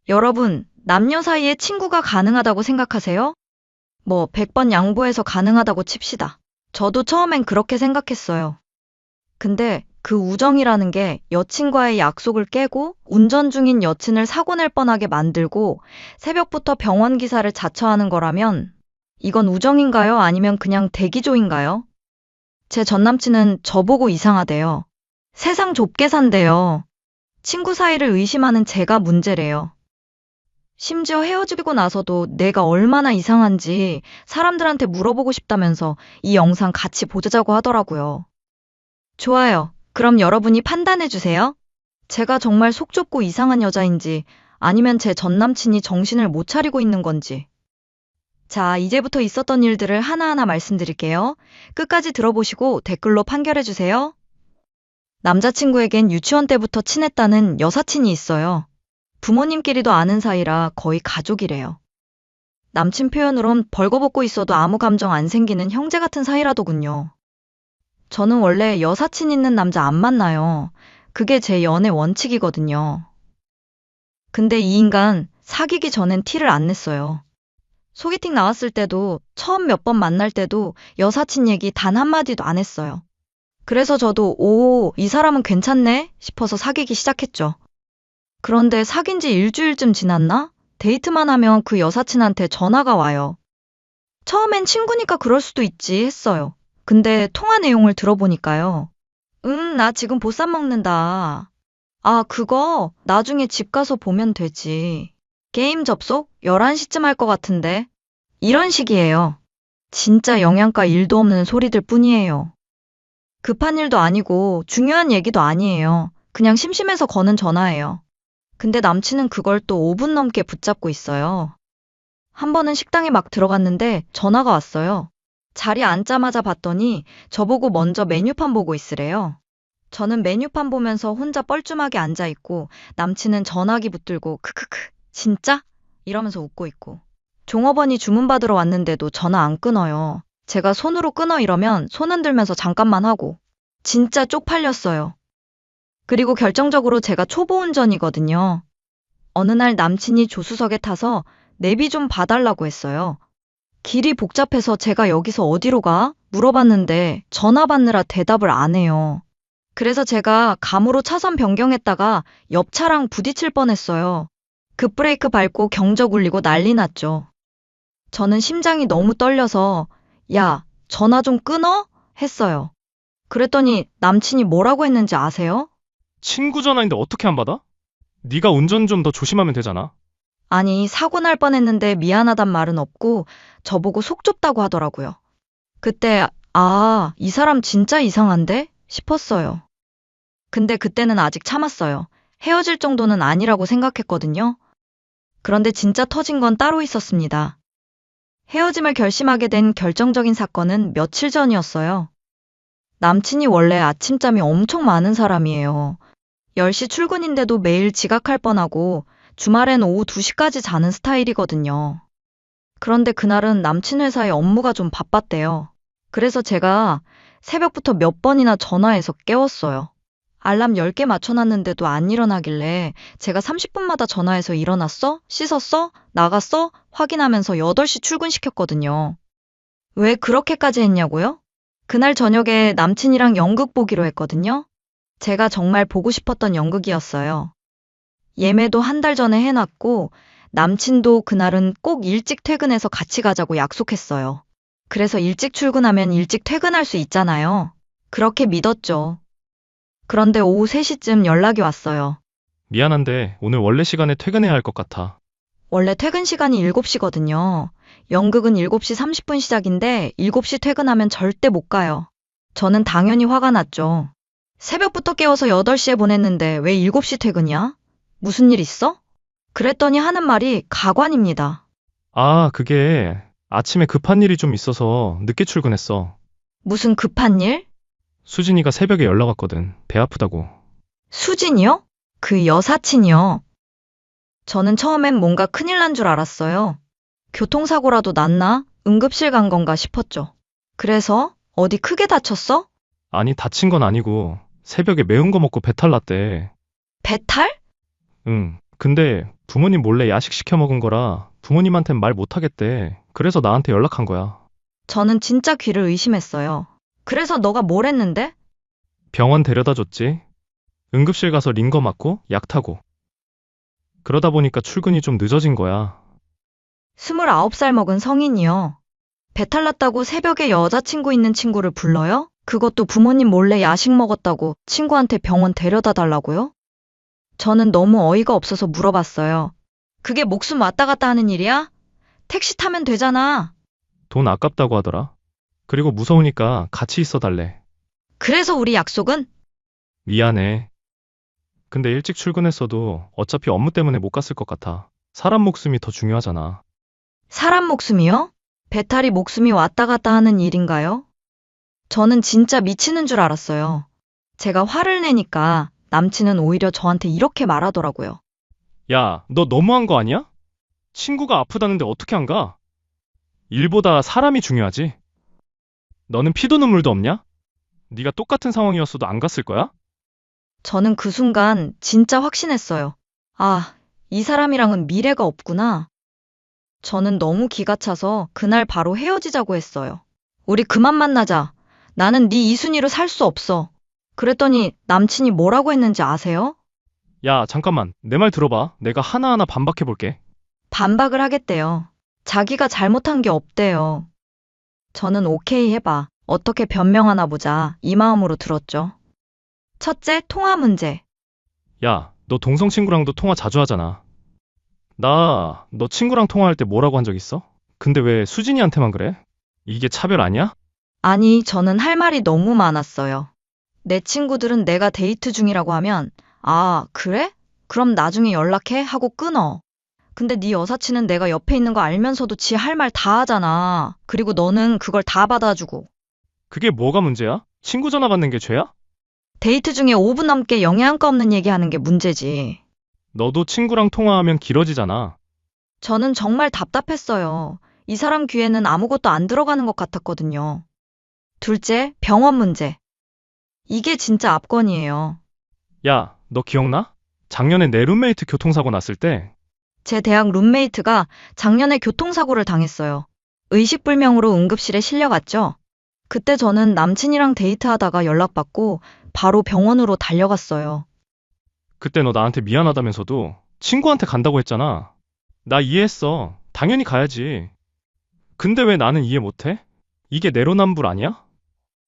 여러분, 남녀 사이에 친구가 가능하다고 생각하세요? 100번 양보해서 가능하다고 칩시다. 저도 처음엔 그렇게 생각했어요. 근데 그 우정이라는 게 여친과의 약속을 깨고 운전 중인 여친을 사고 낼 뻔하게 만들고 새벽부터 병원 기사를 자처하는 거라면 이건 우정인가요? 아니면 그냥 대기조인가요? 제 전남친은 저보고 이상하대요. 세상 좁게 산대요. 친구 사이를 의심하는 제가 문제래요. 심지어 헤어지고 나서도 내가 얼마나 이상한지 사람들한테 물어보고 싶다면서 이 영상 같이 보자고 하더라고요. 좋아요. 그럼 여러분이 판단해주세요. 제가 정말 속 좁고 이상한 여자인지 아니면 제 전남친이 정신을 못 차리고 있는 건지. 자, 이제부터 있었던 일들을 하나하나 말씀드릴게요. 끝까지 들어보시고 댓글로 판결해주세요. 남자친구에겐 유치원 때부터 친했다는 여사친이 있어요. 부모님끼리도 아는 사이라 거의 가족이래요. 남친 표현으론 벌거벗고 있어도 아무 감정 안 생기는 형제 같은 사이라더군요. 저는 원래 여사친 있는 남자 안 만나요. 그게 제 연애 원칙이거든요. 근데 이 인간 사귀기 전엔 티를 안 냈어요. 소개팅 나왔을 때도 처음 몇 번 만날 때도 여사친 얘기 단 한마디도 안 했어요. 그래서 저도 오, 이 사람은 괜찮네 싶어서 사귀기 시작했죠. 그런데 사귄 지 일주일쯤 지났나? 데이트만 하면 그 여사친한테 전화가 와요. 처음엔 친구니까 그럴 수도 있지 했어요. 근데 통화 내용을 들어보니까요. 나 지금 보쌈 먹는다. 아, 그거 나중에 집 가서 보면 되지. 게임 접속 11시쯤 할 것 같은데. 이런 식이에요. 진짜 영양가 1도 없는 소리들 뿐이에요. 급한 일도 아니고 중요한 얘기도 아니에요. 그냥 심심해서 거는 전화예요. 근데 남친은 그걸 또 5분 넘게 붙잡고 있어요. 한 번은 식당에 막 들어갔는데 전화가 왔어요. 자리에 앉자마자 봤더니 저보고 먼저 메뉴판 보고 있으래요. 저는 메뉴판 보면서 혼자 뻘쭘하게 앉아있고 남친은 전화기 붙들고 크크크 진짜? 이러면서 웃고 있고 종업원이 주문 받으러 왔는데도 전화 안 끊어요. 제가 손으로 끊어 이러면 손 흔들면서 잠깐만 하고 진짜 쪽팔렸어요. 그리고 결정적으로 제가 초보 운전이거든요. 어느 날 남친이 조수석에 타서 내비 좀 봐달라고 했어요. 길이 복잡해서 제가 여기서 어디로 가? 물어봤는데 전화 받느라 대답을 안 해요. 그래서 제가 감으로 차선 변경했다가 옆 차랑 부딪힐 뻔했어요. 급브레이크 밟고 경적 울리고 난리 났죠. 저는 심장이 너무 떨려서 야, 전화 좀 끊어? 했어요. 그랬더니 남친이 뭐라고 했는지 아세요? 친구 전화인데 어떻게 안 받아? 네가 운전 좀 더 조심하면 되잖아. 아니, 사고 날 뻔했는데 미안하단 말은 없고 저보고 속 좁다고 하더라고요. 그때 아, 이 사람 진짜 이상한데? 싶었어요. 근데 그때는 아직 참았어요. 헤어질 정도는 아니라고 생각했거든요. 그런데 진짜 터진 건 따로 있었습니다. 헤어짐을 결심하게 된 결정적인 사건은 며칠 전이었어요. 남친이 원래 아침잠이 엄청 많은 사람이에요. 10시 출근인데도 매일 지각할 뻔하고 주말엔 오후 2시까지 자는 스타일이거든요. 그런데 그날은 남친 회사에 업무가 좀 바빴대요. 그래서 제가 새벽부터 몇 번이나 전화해서 깨웠어요. 알람 10개 맞춰놨는데도 안 일어나길래 제가 30분마다 전화해서 일어났어? 씻었어? 나갔어? 확인하면서 8시 출근시켰거든요. 왜 그렇게까지 했냐고요? 그날 저녁에 남친이랑 연극 보기로 했거든요. 제가 정말 보고 싶었던 연극이었어요. 예매도 한 달 전에 해놨고 남친도 그날은 꼭 일찍 퇴근해서 같이 가자고 약속했어요. 그래서 일찍 출근하면 일찍 퇴근할 수 있잖아요. 그렇게 믿었죠. 그런데 오후 3시쯤 연락이 왔어요. 미안한데 오늘 원래 시간에 퇴근해야 할 것 같아. 원래 퇴근 시간이 7시거든요. 연극은 7시 30분 시작인데 7시 퇴근하면 절대 못 가요. 저는 당연히 화가 났죠. 새벽부터 깨워서 8시에 보냈는데 왜 7시 퇴근이야? 무슨 일 있어? 그랬더니 하는 말이 가관입니다. 아, 그게 아침에 급한 일이 좀 있어서 늦게 출근했어. 무슨 급한 일? 수진이가 새벽에 연락 왔거든. 배 아프다고. 수진이요? 그 여사친이요. 저는 처음엔 뭔가 큰일 난 줄 알았어요. 교통사고라도 났나? 응급실 간 건가 싶었죠. 그래서 어디 크게 다쳤어? 아니, 다친 건 아니고 새벽에 매운 거 먹고 배탈 났대. 배탈? 응. 근데 부모님 몰래 야식 시켜 먹은 거라 부모님한텐 말 못하겠대. 그래서 나한테 연락한 거야. 저는 진짜 귀를 의심했어요. 그래서 너가 뭘 했는데? 병원 데려다 줬지. 응급실 가서 링거 맞고 약 타고. 그러다 보니까 출근이 좀 늦어진 거야. 29살 먹은 성인이요. 배탈 났다고 새벽에 여자친구 있는 친구를 불러요? 그것도 부모님 몰래 야식 먹었다고 친구한테 병원 데려다 달라고요? 저는 너무 어이가 없어서 물어봤어요. 그게 목숨 왔다 갔다 하는 일이야? 택시 타면 되잖아. 돈 아깝다고 하더라. 그리고 무서우니까 같이 있어 달래. 그래서 우리 약속은? 미안해. 근데 일찍 출근했어도 어차피 업무 때문에 못 갔을 것 같아. 사람 목숨이 더 중요하잖아. 사람 목숨이요? 배탈이 목숨이 왔다 갔다 하는 일인가요? 저는 진짜 미치는 줄 알았어요. 제가 화를 내니까 남친은 오히려 저한테 이렇게 말하더라고요. 야, 너 너무한 거 아니야? 친구가 아프다는데 어떻게 안 가? 일보다 사람이 중요하지. 너는 피도 눈물도 없냐? 네가 똑같은 상황이었어도 안 갔을 거야? 저는 그 순간 진짜 확신했어요. 아, 이 사람이랑은 미래가 없구나. 저는 너무 기가 차서 그날 바로 헤어지자고 했어요. 우리 그만 만나자. 나는 네 이순이로 살 수 없어. 그랬더니 남친이 뭐라고 했는지 아세요? 야, 잠깐만. 내 말 들어봐. 내가 하나하나 반박해 볼게. 반박을 하겠대요. 자기가 잘못한 게 없대요. 저는 오케이 해봐. 어떻게 변명하나 보자. 이 마음으로 들었죠. 첫째, 통화 문제. 야, 너 동성 친구랑도 통화 자주 하잖아. 너 친구랑 통화할 때 뭐라고 한 적 있어? 근데 왜 수진이한테만 그래? 이게 차별 아니야? 아니, 저는 할 말이 너무 많았어요. 내 친구들은 내가 데이트 중이라고 하면, 아, 그래? 그럼 나중에 연락해? 하고 끊어. 근데 네 여사친은 내가 옆에 있는 거 알면서도 지 할 말 다 하잖아. 그리고 너는 그걸 다 받아주고. 그게 뭐가 문제야? 친구 전화 받는 게 죄야? 데이트 중에 5분 넘게 영양가 없는 얘기하는 게 문제지. 너도 친구랑 통화하면 길어지잖아. 저는 정말 답답했어요. 이 사람 귀에는 아무것도 안 들어가는 것 같았거든요. 둘째, 병원 문제. 이게 진짜 압권이에요. 야, 너 기억나? 작년에 내 룸메이트 교통사고 났을 때 제 대학 룸메이트가 작년에 교통사고를 당했어요. 의식불명으로 응급실에 실려갔죠. 그때 저는 남친이랑 데이트하다가 연락받고 바로 병원으로 달려갔어요. 그때 너 나한테 미안하다면서도 친구한테 간다고 했잖아. 나 이해했어. 당연히 가야지. 근데 왜 나는 이해 못해? 이게 내로남불 아니야?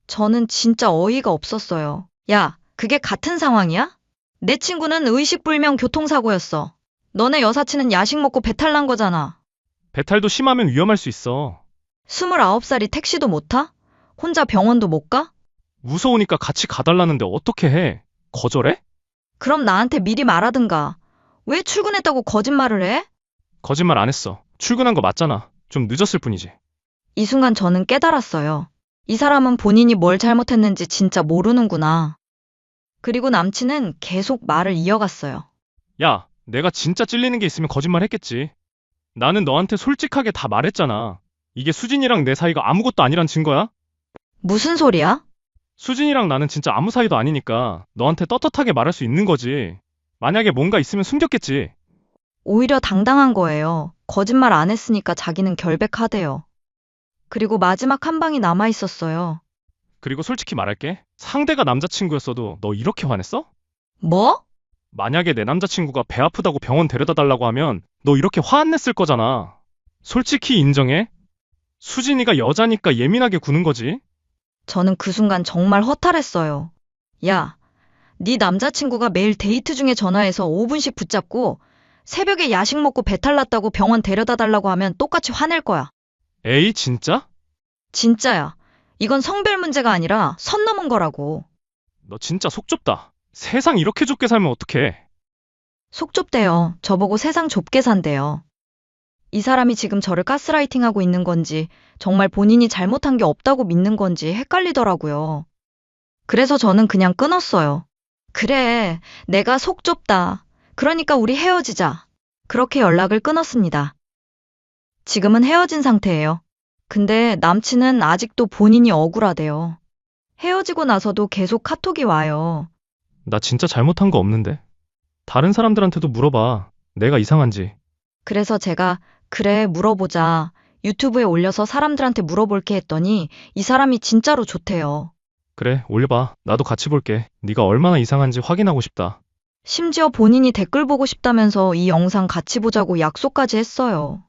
저는 진짜 어이가 없었어요. 야, 그게 같은 상황이야? 내 친구는 의식불명 교통사고였어. 너네 여사친은 야식 먹고 배탈 난 거잖아. 배탈도 심하면 위험할 수 있어. 29살이 택시도 못 타? 혼자 병원도 못 가? 무서우니까 같이 가달라는데 어떻게 해? 거절해? 그럼 나한테 미리 말하든가. 왜 출근했다고 거짓말을 해? 거짓말 안 했어. 출근한 거 맞잖아. 좀 늦었을 뿐이지. 이 순간 저는 깨달았어요. 이 사람은 본인이 뭘 잘못했는지 진짜 모르는구나. 그리고 남친은 계속 말을 이어갔어요. 야, 내가 진짜 찔리는 게 있으면 거짓말 했겠지. 나는 너한테 솔직하게 다 말했잖아. 이게 수진이랑 내 사이가 아무것도 아니란 증거야? 무슨 소리야? 수진이랑 나는 진짜 아무 사이도 아니니까 너한테 떳떳하게 말할 수 있는 거지. 만약에 뭔가 있으면 숨겼겠지. 오히려 당당한 거예요. 거짓말 안 했으니까 자기는 결백하대요. 그리고 마지막 한 방이 남아 있었어요. 그리고 솔직히 말할게. 상대가 남자친구였어도 너 이렇게 화냈어? 뭐? 만약에 내 남자친구가 배 아프다고 병원 데려다 달라고 하면 너 이렇게 화 안 냈을 거잖아. 솔직히 인정해. 수진이가 여자니까 예민하게 구는 거지. 저는 그 순간 정말 허탈했어요. 야, 네 남자친구가 매일 데이트 중에 전화해서 5분씩 붙잡고 새벽에 야식 먹고 배탈 났다고 병원 데려다 달라고 하면 똑같이 화낼 거야. 에이, 진짜? 진짜야. 이건 성별 문제가 아니라 선 넘은 거라고. 너 진짜 속 좁다. 세상 이렇게 좁게 살면 어떡해. 속 좁대요. 저보고 세상 좁게 산대요. 이 사람이 지금 저를 가스라이팅하고 있는 건지 정말 본인이 잘못한 게 없다고 믿는 건지 헷갈리더라고요. 그래서 저는 그냥 끊었어요. 그래, 내가 속 좁다. 그러니까 우리 헤어지자. 그렇게 연락을 끊었습니다. 지금은 헤어진 상태예요. 근데 남친은 아직도 본인이 억울하대요. 헤어지고 나서도 계속 카톡이 와요. 나 진짜 잘못한 거 없는데. 다른 사람들한테도 물어봐. 내가 이상한지. 그래서 제가 그래 물어보자. 유튜브에 올려서 사람들한테 물어볼게 했더니 이 사람이 진짜로 좋대요. 그래, 올려봐. 나도 같이 볼게. 네가 얼마나 이상한지 확인하고 싶다. 심지어 본인이 댓글 보고 싶다면서 이 영상 같이 보자고 약속까지 했어요.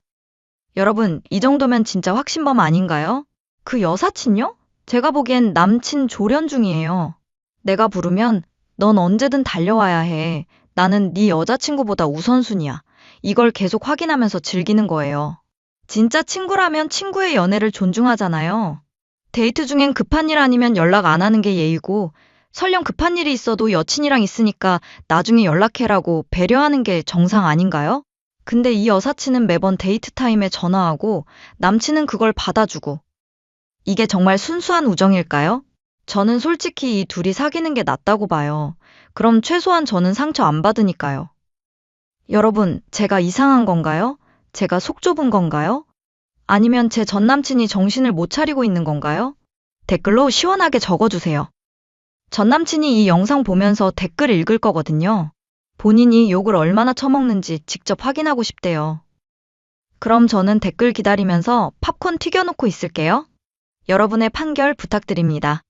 여러분, 이 정도면 진짜 확신범 아닌가요? 그 여사친요? 제가 보기엔 남친 조련 중이에요. 내가 부르면 넌 언제든 달려와야 해. 나는 네 여자친구보다 우선순위야. 이걸 계속 확인하면서 즐기는 거예요. 진짜 친구라면 친구의 연애를 존중하잖아요. 데이트 중엔 급한 일 아니면 연락 안 하는 게 예의고, 설령 급한 일이 있어도 여친이랑 있으니까 나중에 연락해라고 배려하는 게 정상 아닌가요? 근데 이 여사친은 매번 데이트 타임에 전화하고 남친은 그걸 받아주고. 이게 정말 순수한 우정일까요? 저는 솔직히 이 둘이 사귀는 게 낫다고 봐요. 그럼 최소한 저는 상처 안 받으니까요. 여러분, 제가 이상한 건가요? 제가 속 좁은 건가요? 아니면 제 전 남친이 정신을 못 차리고 있는 건가요? 댓글로 시원하게 적어주세요. 전 남친이 이 영상 보면서 댓글 읽을 거거든요. 본인이 욕을 얼마나 처먹는지 직접 확인하고 싶대요. 그럼 저는 댓글 기다리면서 팝콘 튀겨놓고 있을게요. 여러분의 판결 부탁드립니다.